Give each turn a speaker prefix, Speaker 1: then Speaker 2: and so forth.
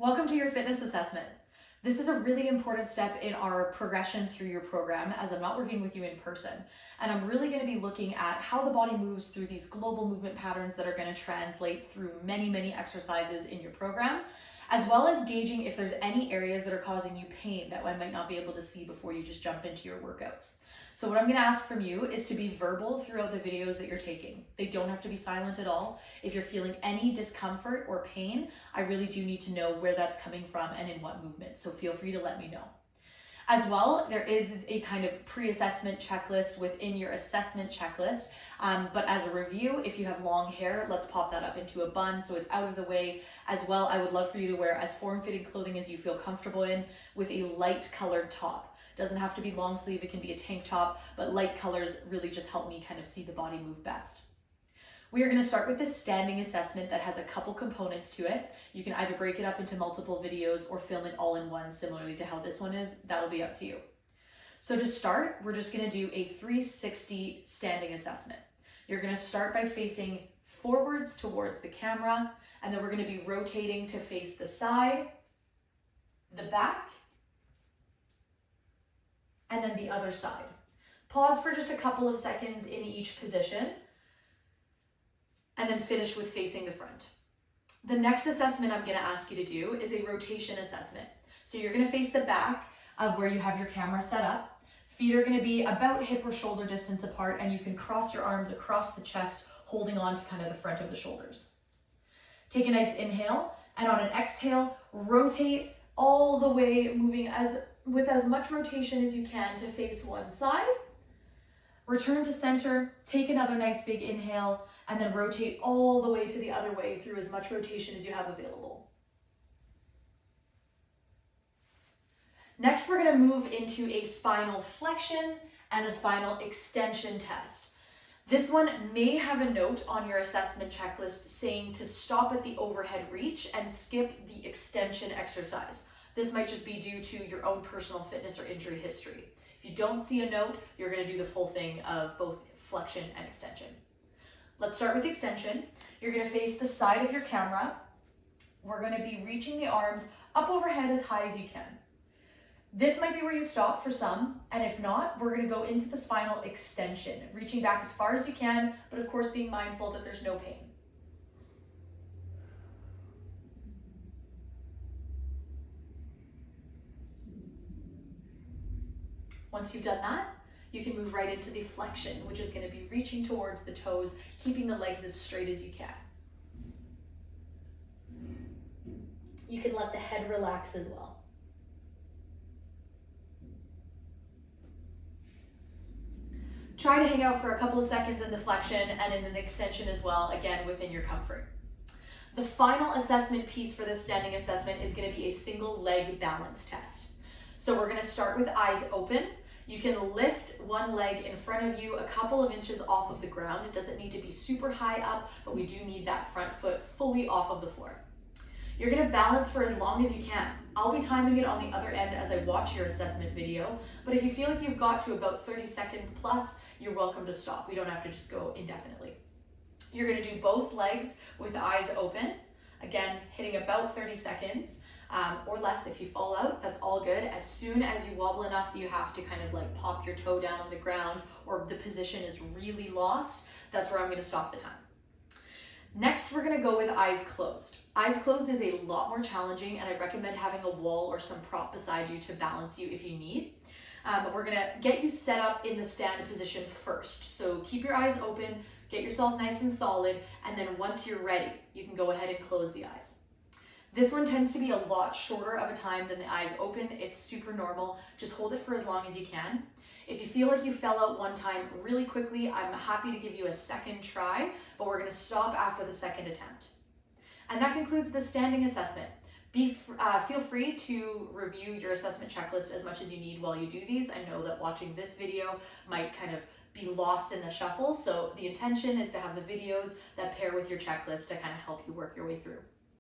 Speaker 1: Welcome to your fitness assessment. This is a really important step in our progression through your program, as I'm not working with you in person. And I'm really going to be looking at how the body moves through these global movement patterns that are going to translate through many exercises in your program, as well as gauging if there's any areas that are causing you pain that I might not be able to see before you just jump into your workouts. So what I'm going to ask from you is to be verbal throughout the videos that you're taking. They don't have to be silent at all. If you're feeling any discomfort or pain, I really do need to know where that's coming from and in what movement. So feel free to let me know. As well, there is a kind of pre-assessment checklist within your assessment checklist. But as a review, if you have long hair, let's pop that up into a bun so it's out of the way. As well, I would love for you to wear as form-fitting clothing as you feel comfortable in with a light colored top. Doesn't have to be long sleeve, it can be a tank top, but light colors really just help me kind of see the body move best. We are going to start with this standing assessment that has a couple components to it. You can either break it up into multiple videos or film it all in one, similarly to how this one is. That'll be up to you. So to start, we're just going to do a 360 standing assessment. You're going to start by facing forwards towards the camera, and then we're going to be rotating to face the side, the back, and then the other side. Pause for just a couple of seconds in each position, and then finish with facing the front. The next assessment I'm gonna ask you to do is a rotation assessment. So you're gonna face the back of where you have your camera set up. Feet are gonna be about hip or shoulder distance apart, and you can cross your arms across the chest, holding on to kind of the front of the shoulders. Take a nice inhale, and on an exhale, rotate all the way, moving with as much rotation as you can to face one side. Return to center, take another nice big inhale, and then rotate all the way to the other way through as much rotation as you have available. Next, we're going to move into a spinal flexion and a spinal extension test. This one may have a note on your assessment checklist saying to stop at the overhead reach and skip the extension exercise. This might just be due to your own personal fitness or injury history. If you don't see a note, you're going to do the full thing of both flexion and extension. Let's start with extension. You're going to face the side of your camera. We're going to be reaching the arms up overhead as high as you can. This might be where you stop for some, and if not, we're going to go into the spinal extension, reaching back as far as you can, but of course being mindful that there's no pain. Once you've done that, you can move right into the flexion, which is going to be reaching towards the toes, keeping the legs as straight as you can. You can let the head relax as well. Try to hang out for a couple of seconds in the flexion and in the extension as well, again, within your comfort. The final assessment piece for this standing assessment is going to be a single leg balance test. So we're going to start with eyes open. You can lift one leg in front of you a couple of inches off of the ground. It doesn't need to be super high up, but we do need that front foot fully off of the floor. You're going to balance for as long as you can. I'll be timing it on the other end as I watch your assessment video, but if you feel like you've got to about 30 seconds plus, you're welcome to stop. We don't have to just go indefinitely. You're going to do both legs with eyes open. Again, hitting about 30 seconds. Or less. If you fall out, that's all good. As soon as you wobble enough that you have to kind of like pop your toe down on the ground or the position is really lost, that's where I'm going to stop the time. Next, we're going to go with eyes closed. Eyes closed is a lot more challenging, and I recommend having a wall or some prop beside you to balance you if you need. We're going to get you set up in the stand position first. So keep your eyes open, get yourself nice and solid, and then once you're ready, you can go ahead and close the eyes. This one tends to be a lot shorter of a time than the eyes open. It's super normal. Just hold it for as long as you can. If you feel like you fell out one time really quickly, I'm happy to give you a second try, but we're going to stop after the second attempt. And that concludes the standing assessment. Feel free to review your assessment checklist as much as you need while you do these. I know that watching this video might kind of be lost in the shuffle, so the intention is to have the videos that pair with your checklist to kind of help you work your way through.